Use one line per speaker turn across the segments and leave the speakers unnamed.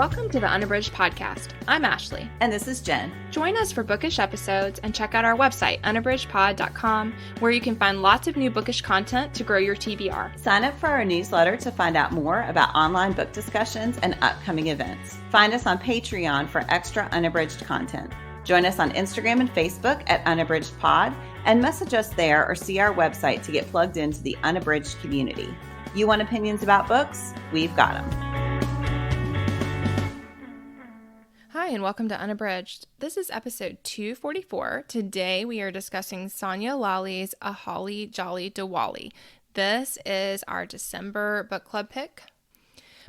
Welcome to the Unabridged podcast. I'm Ashley.
And this is Jen.
Join us for bookish episodes and check out our website, unabridgedpod.com, where you can find lots of new bookish content to grow your TBR.
Sign up for our newsletter to find out more about online book discussions and upcoming events. Find us on Patreon for extra unabridged content. Join us on Instagram and Facebook at unabridgedpod, and message us there or see our website to get plugged into the Unabridged community. You want opinions about books? We've got them.
Hi, and welcome to Unabridged. This is episode 244. Today we are discussing Sonya Lalli's A Holly Jolly Diwali. This is our December book club pick.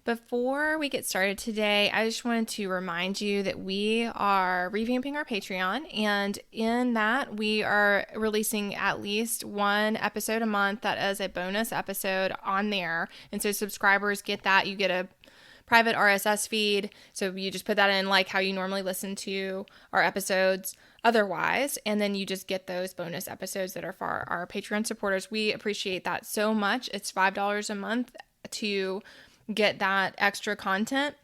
Before we get started today, I just wanted to remind you that we are revamping our Patreon, and in that we are releasing at least one episode a month that is a bonus episode on there. And so subscribers get that. You get a private RSS feed, so you just put that in like how you normally listen to our episodes otherwise, and then you just get those bonus episodes that are for our Patreon supporters. We appreciate that so much. It's $5 a month to get that extra content,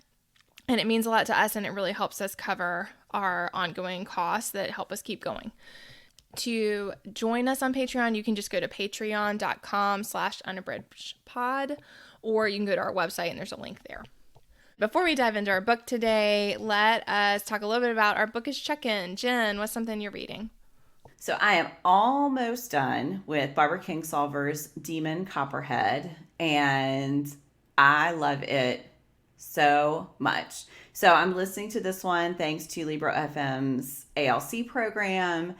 and it means a lot to us, and it really helps us cover our ongoing costs that help us keep going. To join us on Patreon, you can just go to patreon.com/unabridgedpod, or you can go to our website and there's a link there. Before we dive into our book today, let us talk a little bit about our bookish check-in. Jen, what's something you're reading?
So I am almost done with Barbara Kingsolver's Demon Copperhead, and I love it so much. So I'm listening to this one thanks to Libro FM's ALC program,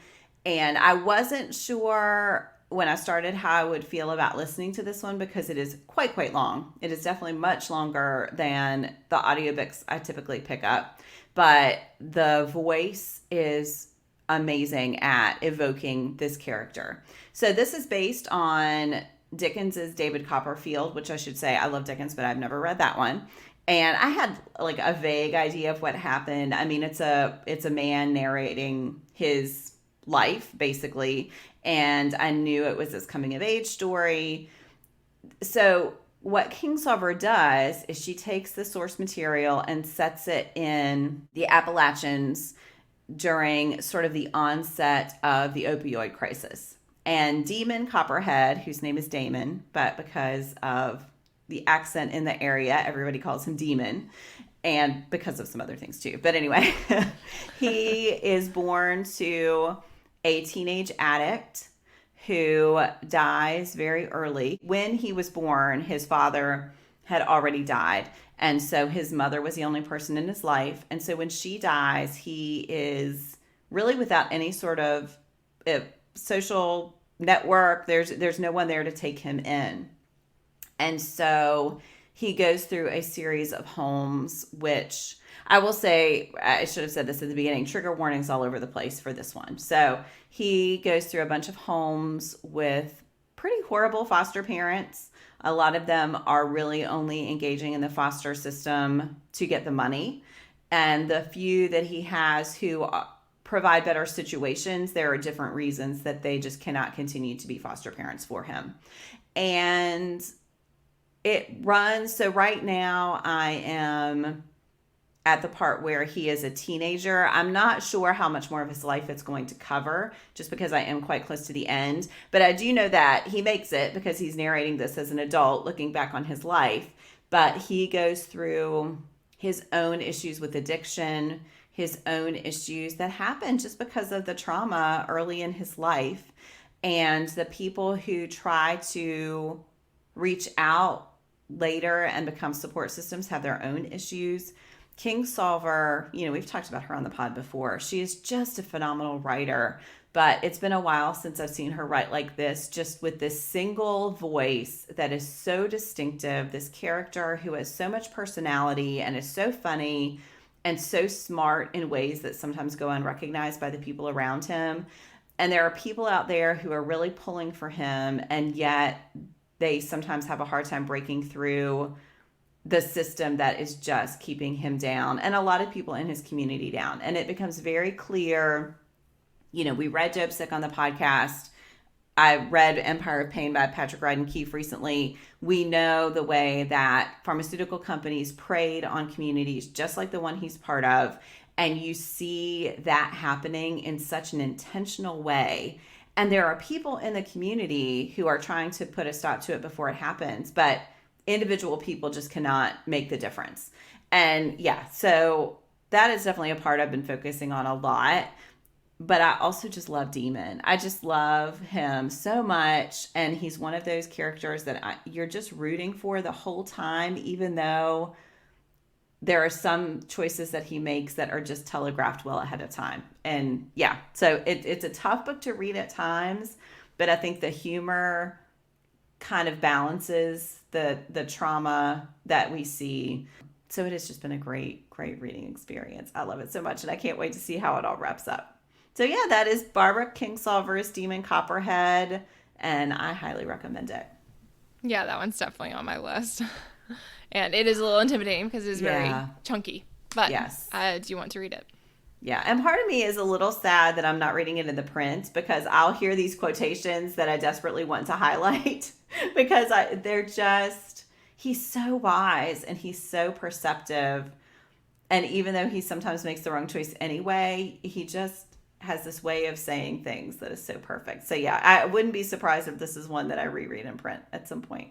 and I wasn't sure when I started how I would feel about listening to this one because it is quite long. It is definitely much longer than the audiobooks I typically pick up, but the voice is amazing at evoking this character. So this is based on Dickens's David Copperfield, which I should say I love Dickens, but I've never read that one. And I had like a vague idea of what happened. I mean, it's a man narrating his life basically, and I knew it was this coming of age story. So what Kingsolver does is she takes the source material and sets it in the Appalachians during sort of the onset of the opioid crisis. And Demon Copperhead, whose name is Damon, but because of the accent in the area, everybody calls him Demon, and because of some other things too. But anyway, he is born to a teenage addict who dies very early. When he was born, his father had already died, and so his mother was the only person in his life. And so when she dies, he is really without any sort of social network. There's no one there to take him in. And so he goes through a series of homes, which I will say, I should have said this at the beginning, trigger warnings all over the place for this one. So he goes through a bunch of homes with pretty horrible foster parents. A lot of them are really only engaging in the foster system to get the money. And the few that he has who provide better situations, there are different reasons that they just cannot continue to be foster parents for him. And it runs, so right now I am at the part where he is a teenager. I'm not sure how much more of his life it's going to cover, just because I am quite close to the end. But I do know that he makes it because he's narrating this as an adult looking back on his life. But he goes through his own issues with addiction, his own issues that happened just because of the trauma early in his life. And the people who try to reach out later and become support systems have their own issues. Kingsolver, we've talked about her on the pod before. She is just a phenomenal writer, but it's been a while since I've seen her write like this, just with this single voice that is so distinctive, this character who has so much personality and is so funny and so smart in ways that sometimes go unrecognized by the people around him. And there are people out there who are really pulling for him, and yet they sometimes have a hard time breaking through the system that is just keeping him down, and a lot of people in his community down. And it becomes very clear, we read Job Sick on the podcast. I read Empire of Pain by Patrick Radden Keefe recently. We know the way that pharmaceutical companies preyed on communities, just like the one he's part of. And you see that happening in such an intentional way. And there are people in the community who are trying to put a stop to it before it happens, but individual people just cannot make the difference. And yeah, so that is definitely a part I've been focusing on a lot. But I also just love Demon. I just love him so much. And he's one of those characters that you're just rooting for the whole time, even though there are some choices that he makes that are just telegraphed well ahead of time. And yeah, so it's a tough book to read at times, but I think the humor kind of balances the trauma that we see. So it has just been a great reading experience. I love it so much, and I can't wait to see how it all wraps up. So yeah, that is Barbara Kingsolver's Demon Copperhead, and I highly recommend it.
Yeah, that one's definitely on my list. And it is a little intimidating because it's very chunky. But yes. Do you want to read it?
Yeah, and part of me is a little sad that I'm not reading it in the print, because I'll hear these quotations that I desperately want to highlight because they're just, he's so wise and he's so perceptive. And even though he sometimes makes the wrong choice anyway, he just has this way of saying things that is so perfect. So yeah, I wouldn't be surprised if this is one that I reread in print at some point.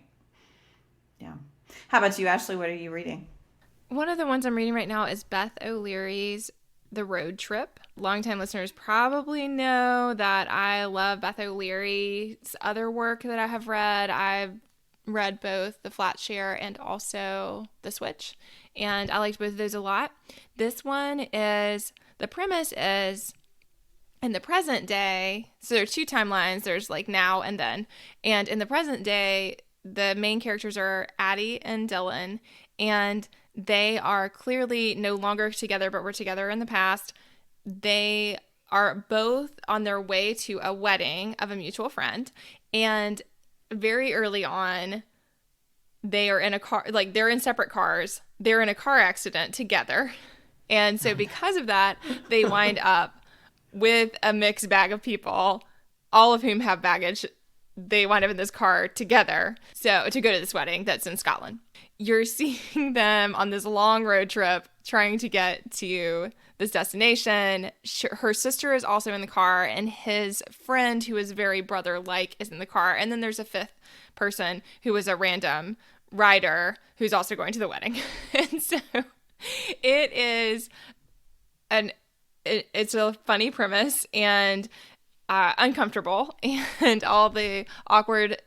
Yeah. How about you, Ashley? What are you reading?
One of the ones I'm reading right now is Beth O'Leary's The Road Trip. Longtime listeners probably know that I love Beth O'Leary's other work that I have read. I've read both The Flat Share and also The Switch, and I liked both of those a lot. This one is, the premise is in the present day, so there are two timelines. There's like now and then. And in the present day, the main characters are Addie and Dylan, and they are clearly no longer together, but were together in the past. They are both on their way to a wedding of a mutual friend, and very early on, they are in a car, like they're in separate cars. They're in a car accident together. And so because of that, they wind up with a mixed bag of people, all of whom have baggage. They wind up in this car together, so to go to this wedding that's in Scotland. You're seeing them on this long road trip trying to get to this destination. Her sister is also in the car, and his friend, who is very brother-like, is in the car. And then there's a fifth person who is a random rider who's also going to the wedding. And so it is it's a funny premise, and uncomfortable, and all the awkward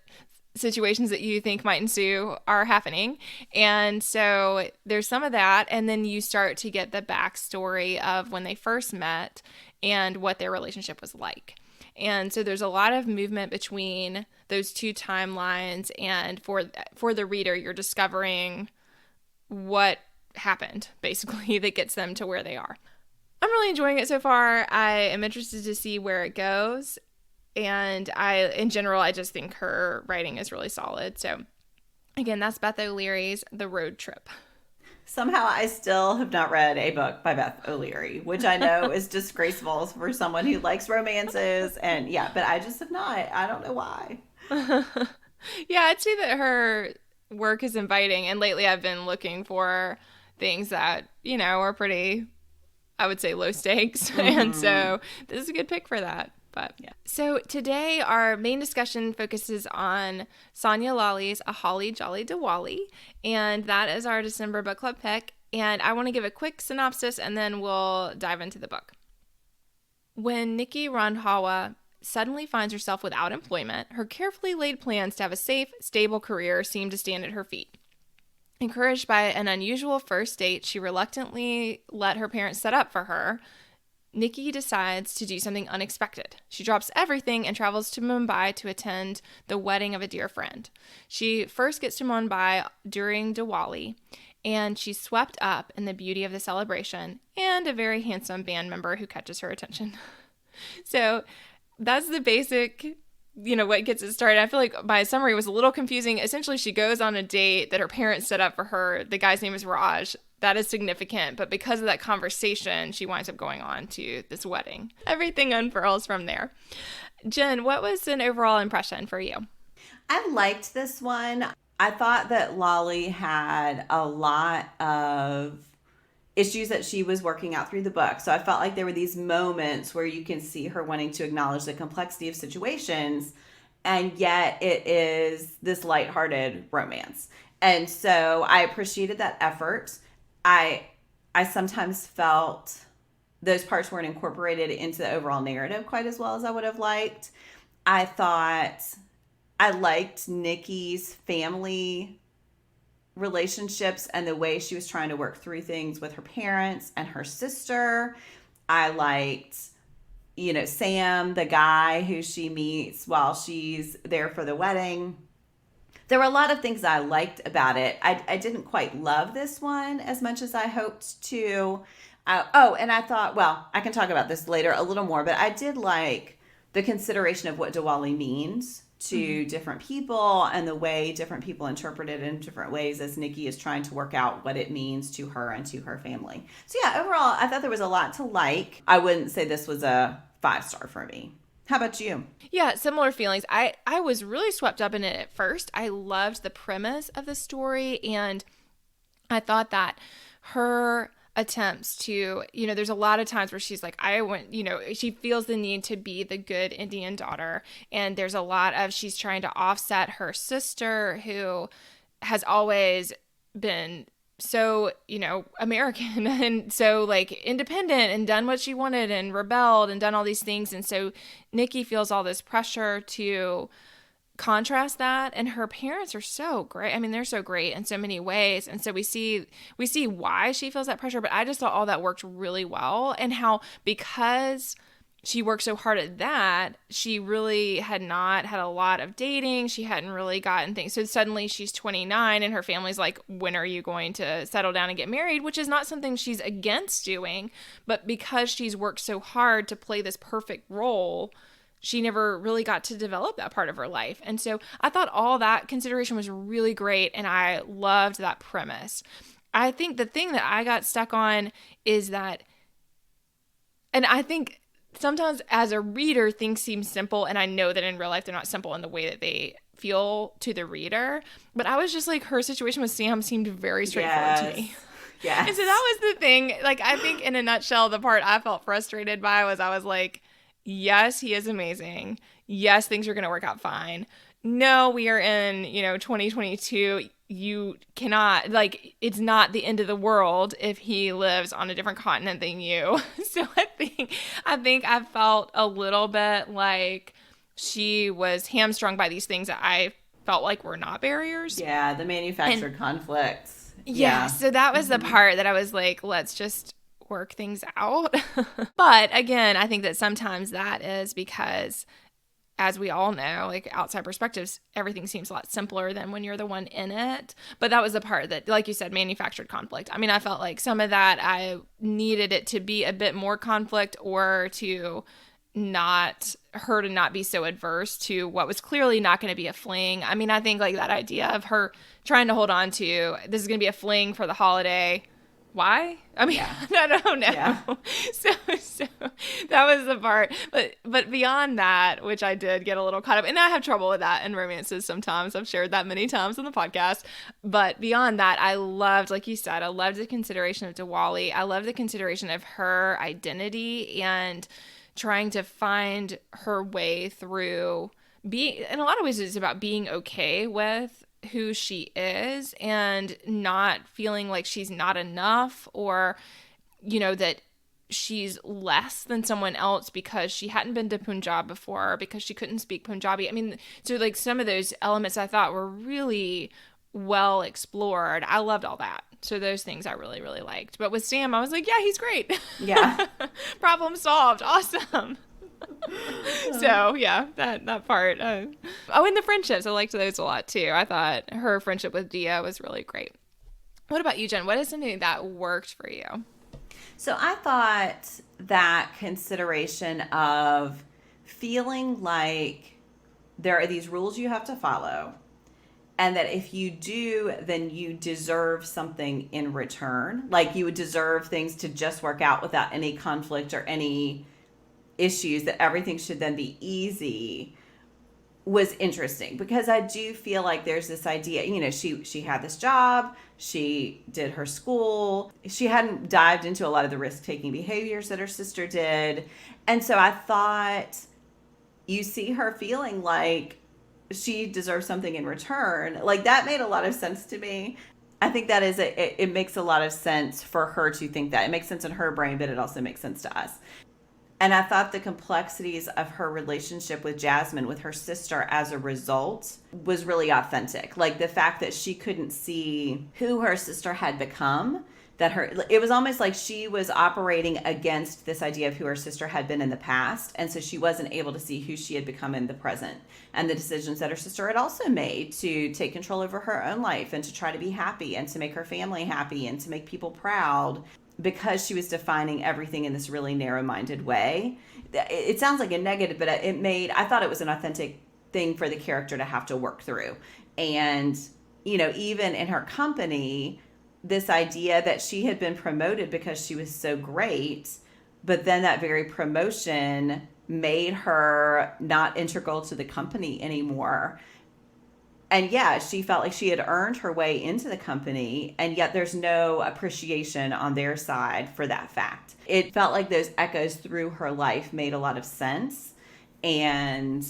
situations that you think might ensue are happening. And so there's some of that, and then you start to get the backstory of when they first met and what their relationship was like. And so there's a lot of movement between those two timelines, and for the reader, you're discovering what happened, basically, that gets them to where they are. I'm really enjoying it so far. I am interested to see where it goes. And in general, I just think her writing is really solid. So again, that's Beth O'Leary's The Road Trip.
Somehow I still have not read a book by Beth O'Leary, which I know is disgraceful for someone who likes romances. And yeah, but I just have not. I don't know why.
Yeah, I'd say that her work is inviting. And lately I've been looking for things that, are pretty, I would say, low stakes. Mm-hmm. And so this is a good pick for that. But yeah. So today our main discussion focuses on Sonya Lalli's A Holly Jolly Diwali, and that is our December book club pick. And I want to give a quick synopsis, and then we'll dive into the book. When Nikki Randhawa suddenly finds herself without employment, her carefully laid plans to have a safe, stable career seem to stand at her feet. Encouraged by an unusual first date she reluctantly let her parents set up for her, Nikki decides to do something unexpected. She drops everything and travels to Mumbai to attend the wedding of a dear friend. She first gets to Mumbai during Diwali, and she's swept up in the beauty of the celebration and a very handsome band member who catches her attention. So that's the basic, what gets it started. I feel like my summary was a little confusing. Essentially, she goes on a date that her parents set up for her. The guy's name is Raj. That is significant, but because of that conversation, she winds up going on to this wedding. Everything unfurls from there. Jen, what was an overall impression for you?
I liked this one. I thought that Lolly had a lot of issues that she was working out through the book. So I felt like there were these moments where you can see her wanting to acknowledge the complexity of situations, and yet it is this lighthearted romance. And so I appreciated that effort. I I sometimes felt those parts weren't incorporated into the overall narrative quite as well as I would have liked. I thought I liked Nikki's family relationships and the way she was trying to work through things with her parents and her sister. I liked, Sam, the guy who she meets while she's there for the wedding. There were a lot of things I liked about it. I didn't quite love this one as much as I hoped to. And I thought, well, I can talk about this later a little more, but I did like the consideration of what Diwali means to different people and the way different people interpret it in different ways as Nikki is trying to work out what it means to her and to her family. So yeah, overall, I thought there was a lot to like. I wouldn't say this was a 5-star for me. How about you?
Yeah, similar feelings. I was really swept up in it at first. I loved the premise of the story, and I thought that her attempts to, there's a lot of times where she's like, she feels the need to be the good Indian daughter. And there's a lot of, she's trying to offset her sister who has always been so, American and so like independent and done what she wanted and rebelled and done all these things. And so Nikki feels all this pressure to contrast that, and her parents are so great. I mean, they're so great in so many ways, and so we see why she feels that pressure. But I just thought all that worked really well, and how because she worked so hard at that, she really had not had a lot of dating. She hadn't really gotten things. So suddenly she's 29 and her family's like, when are you going to settle down and get married? Which is not something she's against doing, but because she's worked so hard to play this perfect role, she never really got to develop that part of her life. And so I thought all that consideration was really great, and I loved that premise. I think the thing that I got stuck on is that, and I think sometimes as a reader things seem simple, and I know that in real life they're not simple in the way that they feel to the reader, but I was just like, her situation with Sam seemed very straightforward to me.
Yes.
And so that was the thing. Like, I think in a nutshell, the part I felt frustrated by was I was like, yes, he is amazing. Yes, things are going to work out fine. No, we are in, 2022. You cannot, like, it's not the end of the world if he lives on a different continent than you. So I think I felt a little bit like she was hamstrung by these things that I felt like were not barriers.
Yeah, the manufactured conflicts.
Yeah, so that was the part that I was like, let's just work things out. But again, I think that sometimes that is because, as we all know, like outside perspectives, everything seems a lot simpler than when you're the one in it. But that was the part that, like you said, manufactured conflict. I mean, I felt like some of that I needed it to be a bit more conflict, or to not be so adverse to what was clearly not going to be a fling. I mean, I think like that idea of her trying to hold on to, this is going to be a fling for the holiday. Why? I mean, yeah. I don't know. Yeah. So that was the part. But beyond that, which I did get a little caught up, and I have trouble with that in romances sometimes. I've shared that many times on the podcast. But beyond that, I loved, like you said, I loved the consideration of Diwali. I loved the consideration of her identity and trying to find her way through being, in a lot of ways, it's about being okay with who she is and not feeling like she's not enough, or that she's less than someone else because she hadn't been to Punjab before, because she couldn't speak Punjabi. I mean, so like some of those elements I thought were really well explored. I loved all that. So those things I really, really liked. But with Sam, I was like, yeah, he's great.
Yeah.
Problem solved. Awesome. So yeah, that part. And the friendships, I liked those a lot too. I thought her friendship with Dia was really great. What about you, Jen? What is something that worked for you?
So I thought that consideration of feeling like there are these rules you have to follow, and that if you do, then you deserve something in return. Like you would deserve things to just work out without any conflict or any issues, that everything should then be easy, was interesting, because I do feel like there's this idea, she had this job, she did her school, she hadn't dived into a lot of the risk-taking behaviors that her sister did. And so I thought, you see her feeling like she deserves something in return. Like, that made a lot of sense to me. I think that it makes a lot of sense for her to think that. It makes sense in her brain, but it also makes sense to us. And I thought the complexities of her relationship with Jasmine, with her sister, as a result, was really authentic. Like, the fact that she couldn't see who her sister had become, it was almost like she was operating against this idea of who her sister had been in the past. And so she wasn't able to see who she had become in the present, and the decisions that her sister had also made to take control over her own life and to try to be happy and to make her family happy and to make people proud, because she was defining everything in this really narrow-minded way. It sounds like a negative, but I thought it was an authentic thing for the character to have to work through. And, even in her company, this idea that she had been promoted because she was so great, but then that very promotion made her not integral to the company anymore. And yeah, she felt like she had earned her way into the company, and yet there's no appreciation on their side for that fact. It felt like those echoes through her life made a lot of sense. And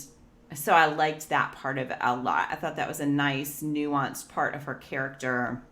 so I liked that part of it a lot. I thought that was a nice, nuanced part of her character,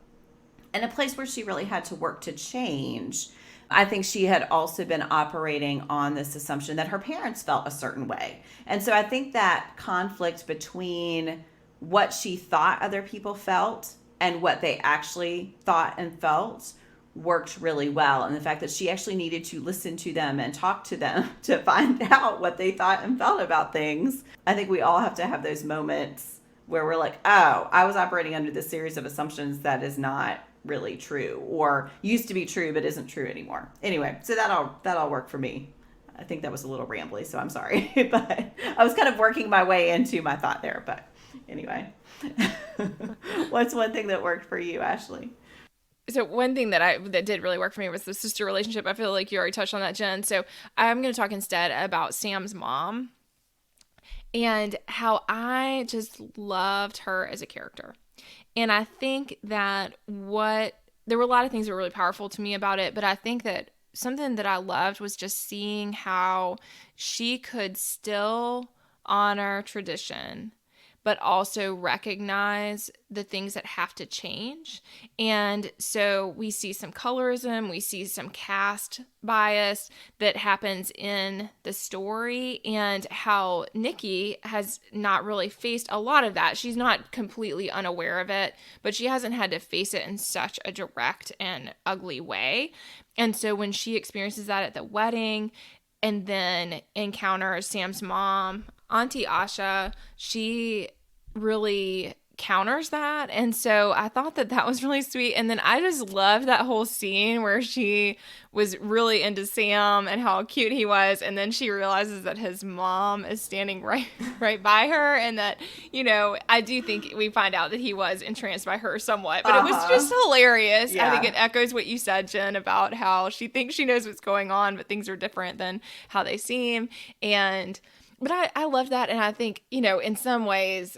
and a place where she really had to work to change. I think she had also been operating on this assumption that her parents felt a certain way. And so I think that conflict between what she thought other people felt and what they actually thought and felt worked really well. And the fact that she actually needed to listen to them and talk to them to find out what they thought and felt about things. I think we all have to have those moments where we're like, oh, I was operating under this series of assumptions that is not really true, or used to be true but isn't true anymore. Anyway, so that all worked for me. I think that was a little rambly, so I'm sorry. But I was kind of working my way into my thought there. But anyway, what's one thing that worked for you, Ashley?
So one thing that did really work for me was the sister relationship. I feel like you already touched on that, Jen. So I'm going to talk instead about Sam's mom and how I just loved her as a character. And I think that there were a lot of things that were really powerful to me about it, but I think that something that I loved was just seeing how she could still honor tradition, but also recognize the things that have to change. And so we see some colorism, we see some caste bias that happens in the story, and how Nikki has not really faced a lot of that. She's not completely unaware of it, but she hasn't had to face it in such a direct and ugly way. And so when she experiences that at the wedding and then encounters Sam's mom, Auntie Asha, she really counters that. And so I thought that was really sweet. And then I just loved that whole scene where she was really into Sam and how cute he was. And then she realizes that his mom is standing right by her. And that, I do think we find out that he was entranced by her somewhat. But it was just hilarious. Yeah. I think it echoes what you said, Jen, about how she thinks she knows what's going on, but things are different than how they seem. But I love that. And I think, in some ways,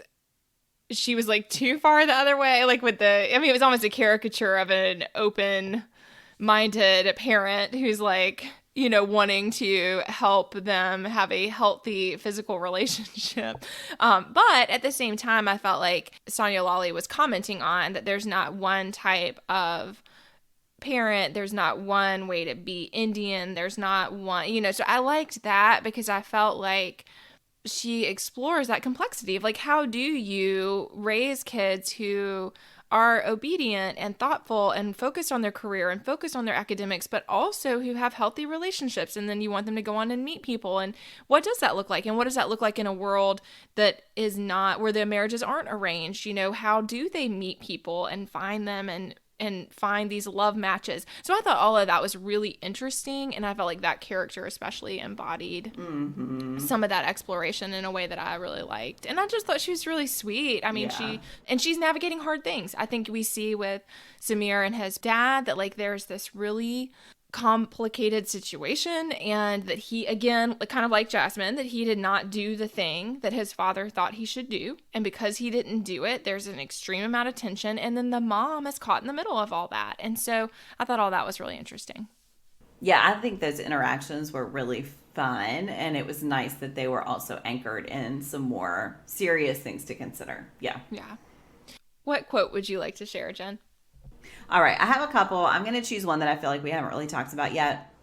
she was like too far the other way, like it was almost a caricature of an open-minded parent who's like, wanting to help them have a healthy physical relationship. But at the same time, I felt like Sonya Lalli was commenting on that there's not one type of parent, there's not one way to be Indian, there's not one, so I liked that because I felt like she explores that complexity of like, how do you raise kids who are obedient and thoughtful and focused on their career and focused on their academics, but also who have healthy relationships, and then you want them to go on and meet people, and what does that look like, and what does that look like in a world that is not, where the marriages aren't arranged? How do they meet people and find them and find these love matches? So I thought all of that was really interesting, and I felt like that character especially embodied some of that exploration in a way that I really liked. And I just thought she was really sweet. I mean, she's navigating hard things. I think we see with Samir and his dad that like there's this really complicated situation, and that he, again, kind of like Jasmine, that he did not do the thing that his father thought he should do, and because he didn't do it, there's an extreme amount of tension, and then the mom is caught in the middle of all that. And so I thought all that was really interesting.
Yeah, I think those interactions were really fun, and it was nice that they were also anchored in some more serious things to consider. Yeah.
Yeah. What quote would you like to share, Jen?
All right, I have a couple. I'm going to choose one that I feel like we haven't really talked about yet.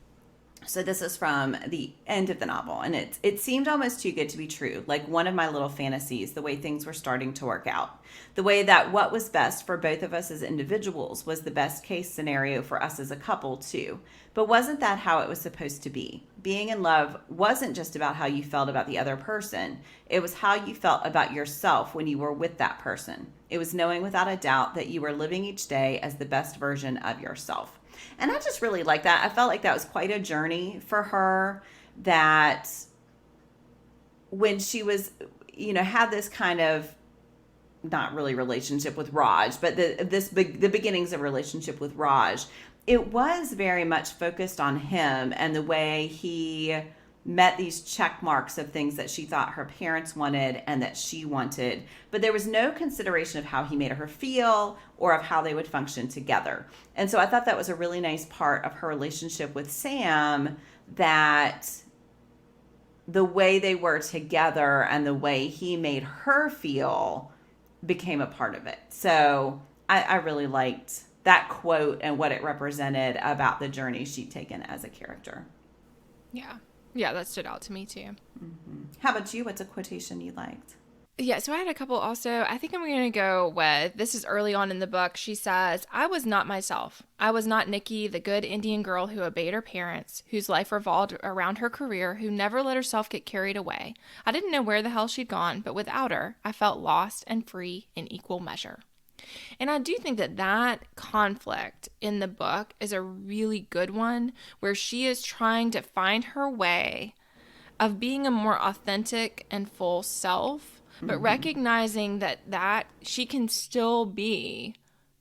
So this is from the end of the novel, and it seemed almost too good to be true, like one of my little fantasies, the way things were starting to work out. The way that what was best for both of us as individuals was the best case scenario for us as a couple, too. But wasn't that how it was supposed to be? Being in love wasn't just about how you felt about the other person. It was how you felt about yourself when you were with that person. It was knowing without a doubt that you were living each day as the best version of yourself. And I just really like that. I felt like that was quite a journey for her, that when she was, had this kind of, not really relationship with Raj, but the beginnings of relationship with Raj, it was very much focused on him and the way he met these check marks of things that she thought her parents wanted and that she wanted. But there was no consideration of how he made her feel or of how they would function together. And so I thought that was a really nice part of her relationship with Sam, that the way they were together and the way he made her feel became a part of it. So I really liked that quote and what it represented about the journey she'd taken as a character.
Yeah. Yeah, that stood out to me too.
Mm-hmm. How about you? What's a quotation you liked?
Yeah, so I had a couple also. I think I'm going to go with, this is early on in the book. She says, "I was not myself. I was not Nikki, the good Indian girl who obeyed her parents, whose life revolved around her career, who never let herself get carried away. I didn't know where the hell she'd gone, but without her, I felt lost and free in equal measure." And I do think that that conflict in the book is a really good one, where she is trying to find her way of being a more authentic and full self, but recognizing that she can still be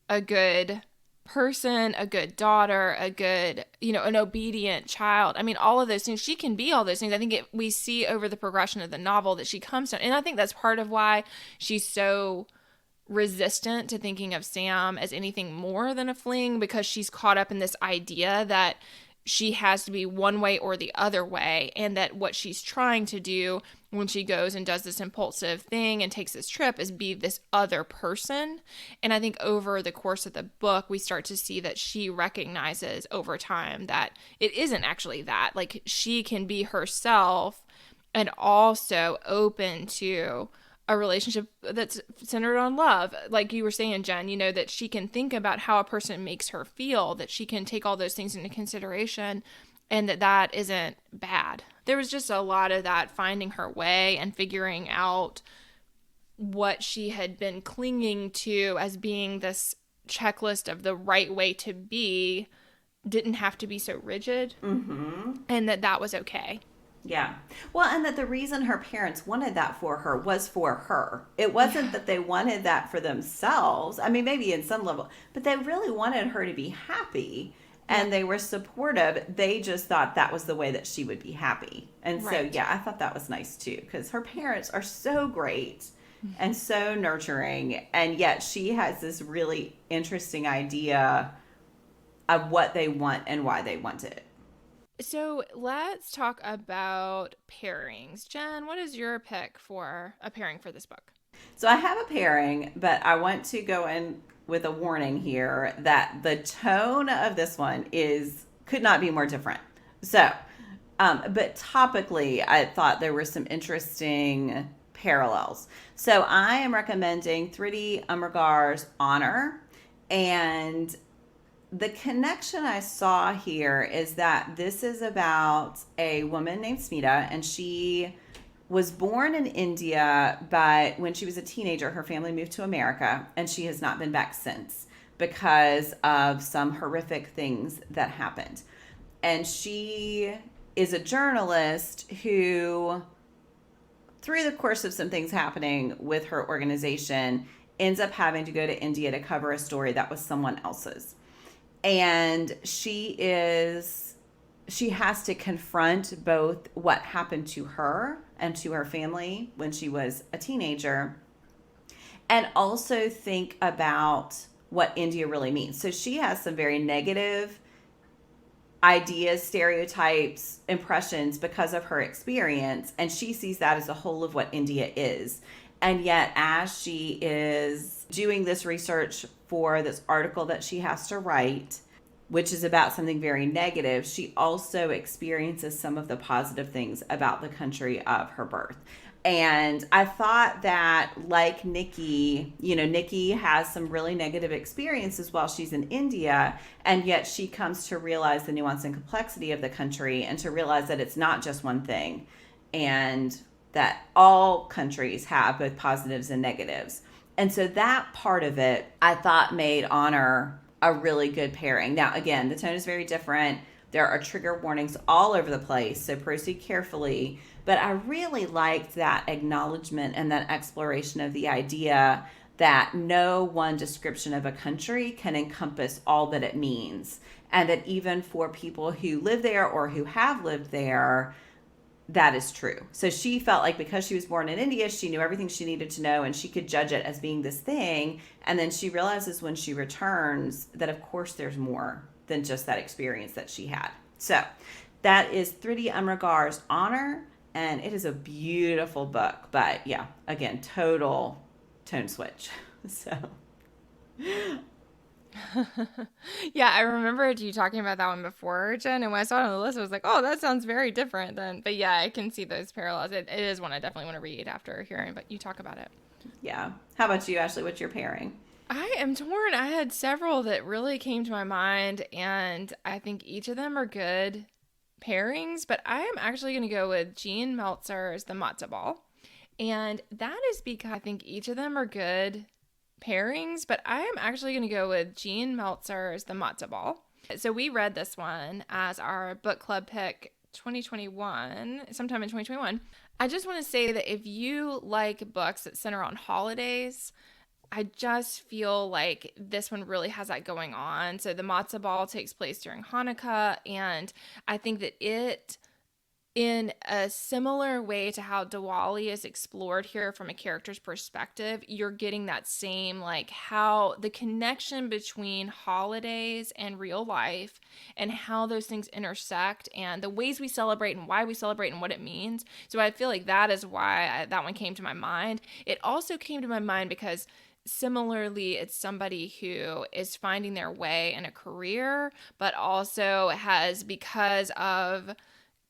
a good person, a good daughter, a good, an obedient child. I mean, all of those things. She can be all those things. I think we see over the progression of the novel that she comes to, and I think that's part of why she's so resistant to thinking of Sam as anything more than a fling, because she's caught up in this idea that she has to be one way or the other way, and that what she's trying to do when she goes and does this impulsive thing and takes this trip is be this other person. And I think over the course of the book, we start to see that she recognizes over time that it isn't actually that. Like, she can be herself and also open to a relationship that's centered on love. Like you were saying, Jen, that she can think about how a person makes her feel, that she can take all those things into consideration, and that isn't bad. There was just a lot of that, finding her way and figuring out what she had been clinging to as being this checklist of the right way to be didn't have to be so rigid, and that was okay.
Yeah. Well, and that the reason her parents wanted that for her was for her. It wasn't that they wanted that for themselves. I mean, maybe in some level, but they really wanted her to be happy, and they were supportive. They just thought that was the way that she would be happy. And so, yeah, I thought that was nice too, because her parents are so great and so nurturing. And yet she has this really interesting idea of what they want and why they want it.
So let's talk about pairings. Jen, what is your pick for a pairing for this book?
So I have a pairing, but I want to go in with a warning here that the tone of this one could not be more different. So, but topically, I thought there were some interesting parallels. So I am recommending Thrity Umrigar's Honor, and the connection I saw here is that this is about a woman named Smita, and she was born in India, but when she was a teenager, her family moved to America, and she has not been back since because of some horrific things that happened. And she is a journalist who, through the course of some things happening with her organization, ends up having to go to India to cover a story that was someone else's. And she has to confront both what happened to her and to her family when she was a teenager, and also think about what India really means. So she has some very negative ideas, stereotypes, impressions because of her experience, and she sees that as a whole of what India is. And yet, as she is doing this research for this article that she has to write, which is about something very negative, she also experiences some of the positive things about the country of her birth. And I thought that, like Nikki, Nikki has some really negative experiences while she's in India, and yet she comes to realize the nuance and complexity of the country and to realize that it's not just one thing, and that all countries have both positives and negatives. And so that part of it, I thought, made Honor a really good pairing. Now, again, the tone is very different. There are trigger warnings all over the place, so proceed carefully. But I really liked that acknowledgement and that exploration of the idea that no one description of a country can encompass all that it means. And that even for people who live there or who have lived there, that is true. So she felt like because she was born in India, she knew everything she needed to know and she could judge it as being this thing. And then she realizes when she returns that, of course, there's more than just that experience that she had. So that is Thrity Umrigar's Honor, and it is a beautiful book. But yeah, again, total tone switch. So
Yeah, I remembered you talking about that one before, Jen, and when I saw it on the list, I was like, oh, that sounds very different then. But yeah, I can see those parallels. It is one I definitely want to read after hearing, but you talk about it.
yeah. How about you, Ashley? What's your pairing?
I am torn. I had several that really came to my mind, and I think each of them are good pairings, but I am actually going to go with Gene Meltzer's The Matzah Ball. And that is because I think each of them are good pairings, but I am actually going to go with Gene Meltzer's The Matzah Ball. So we read this one as our book club pick 2021, sometime in 2021. I just want to say that if you like books that center on holidays, I just feel like this one really has that going on. So the Matzah Ball takes place during Hanukkah, and I think that it, in a similar way to how Diwali is explored here from a character's perspective, you're getting that same, like, how the connection between holidays and real life and how those things intersect and the ways we celebrate and why we celebrate and what it means. So I feel like that is why that one came to my mind. It also came to my mind because similarly, it's somebody who is finding their way in a career, but also has, because of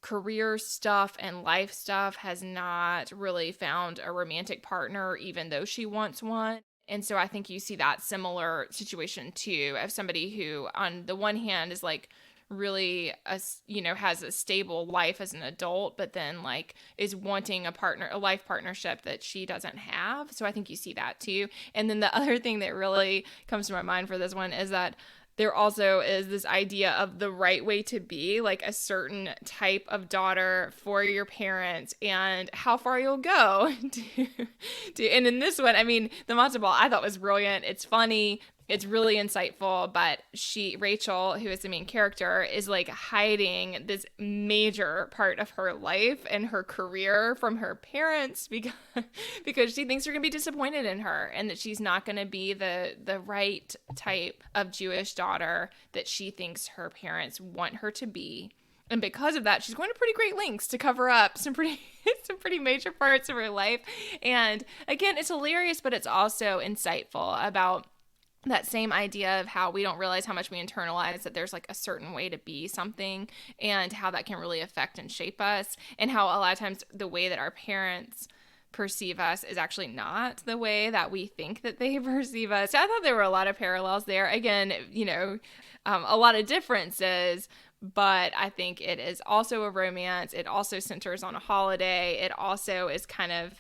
career stuff and life stuff, has not really found a romantic partner, even though she wants one. And so I think you see that similar situation too, of somebody who, on the one hand, is like really has a stable life as an adult, but then like is wanting a life partnership that she doesn't have. So I think you see that too. And then the other thing that really comes to my mind for this one is that there also is this idea of the right way to be, like a certain type of daughter for your parents and how far you'll go and in this one, I mean, the Matzah Ball I thought was brilliant. It's funny. It's really insightful, but Rachel, who is the main character, is like hiding this major part of her life and her career from her parents because she thinks they're going to be disappointed in her and that she's not going to be the right type of Jewish daughter that she thinks her parents want her to be. And because of that, she's going to pretty great lengths to cover up some pretty major parts of her life. And again, it's hilarious, but it's also insightful about that same idea of how we don't realize how much we internalize that there's like a certain way to be something and how that can really affect and shape us, and how a lot of times the way that our parents perceive us is actually not the way that we think that they perceive us. So I thought there were a lot of parallels there. Again, a lot of differences, but I think it is also a romance. It also centers on a holiday. It also is kind of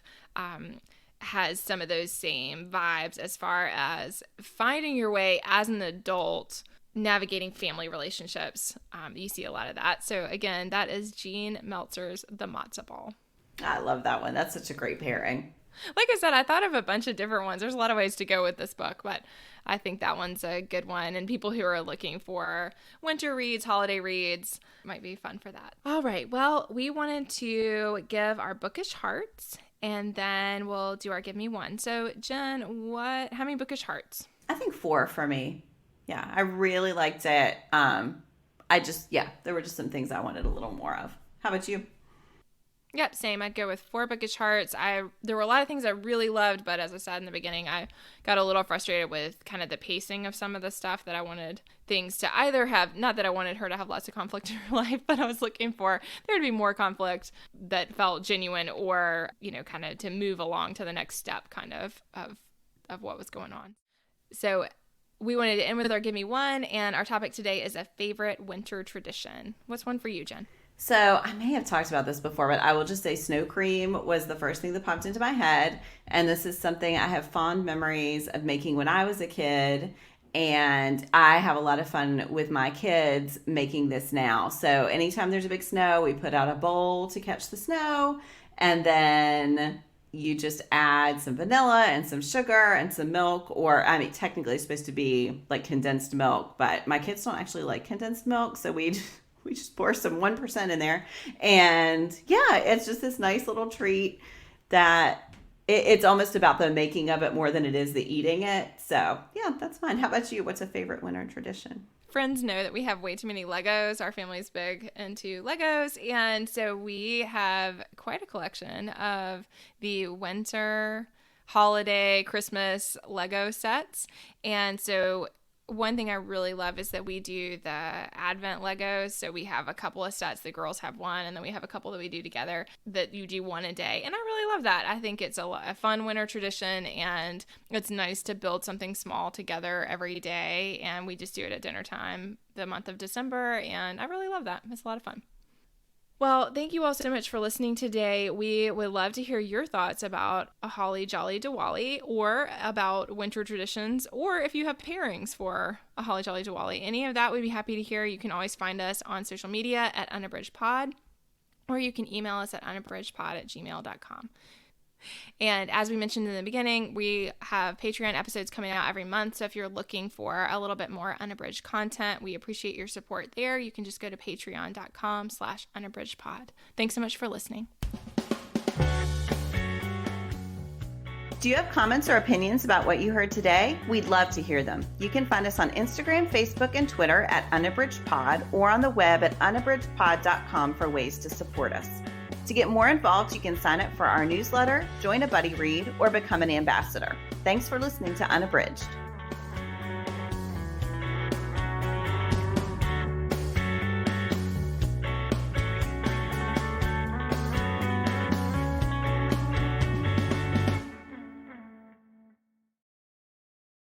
has some of those same vibes as far as finding your way as an adult, navigating family relationships. You see a lot of that. So again, that is Gene Meltzer's The Matzah Ball.
I love that one. That's such a great pairing.
Like I said, I thought of a bunch of different ones. There's a lot of ways to go with this book, but I think that one's a good one. And people who are looking for winter reads, holiday reads, might be fun for that. All right. Well, we wanted to give our bookish hearts, and then we'll do our give me one. So, Jen, how many bookish hearts?
I think 4 for me. Yeah, I really liked it. There were just some things I wanted a little more of. How about you?
Yep, same. I'd go with 4 bookish hearts. There were a lot of things I really loved, but as I said in the beginning, I got a little frustrated with kind of the pacing of some of the stuff that I wanted things to either have, not that I wanted her to have lots of conflict in her life, but I was looking for there to be more conflict that felt genuine, or, kind of to move along to the next step kind of what was going on. So we wanted to end with our give me one, and our topic today is a favorite winter tradition. What's one for you, Jen?
So I may have talked about this before, but I will just say snow cream was the first thing that popped into my head. And this is something I have fond memories of making when I was a kid. And I have a lot of fun with my kids making this now. So anytime there's a big snow, we put out a bowl to catch the snow. And then you just add some vanilla and some sugar and some milk, technically it's supposed to be like condensed milk, but my kids don't actually like condensed milk. So we just pour some 1% in there. And yeah, it's just this nice little treat that it's almost about the making of it more than it is the eating it. So yeah, that's fun. How about you? What's a favorite winter tradition?
Friends know that we have way too many Legos. Our family's big into Legos. And so we have quite a collection of the winter, holiday, Christmas Lego sets. And so one thing I really love is that we do the Advent Legos. So we have a couple of sets. The girls have one, and then we have a couple that we do together that you do one a day. And I really love that. I think it's a fun winter tradition, and it's nice to build something small together every day. And we just do it at dinner time the month of December, and I really love that. It's a lot of fun. Well, thank you all so much for listening today. We would love to hear your thoughts about A Holly Jolly Diwali, or about winter traditions, or if you have pairings for A Holly Jolly Diwali. Any of that we'd be happy to hear. You can always find us on social media at unabridgedpod, or you can email us at unabridgedpod@gmail.com. And as we mentioned in the beginning, we have Patreon episodes coming out every month. So if you're looking for a little bit more unabridged content, we appreciate your support there. You can just go to patreon.com/unabridgedpod. Thanks so much for listening.
Do you have comments or opinions about what you heard today? We'd love to hear them. You can find us on Instagram, Facebook, and Twitter at unabridgedpod, or on the web at unabridgedpod.com for ways to support us. To get more involved, you can sign up for our newsletter, join a buddy read, or become an ambassador. Thanks for listening to Unabridged.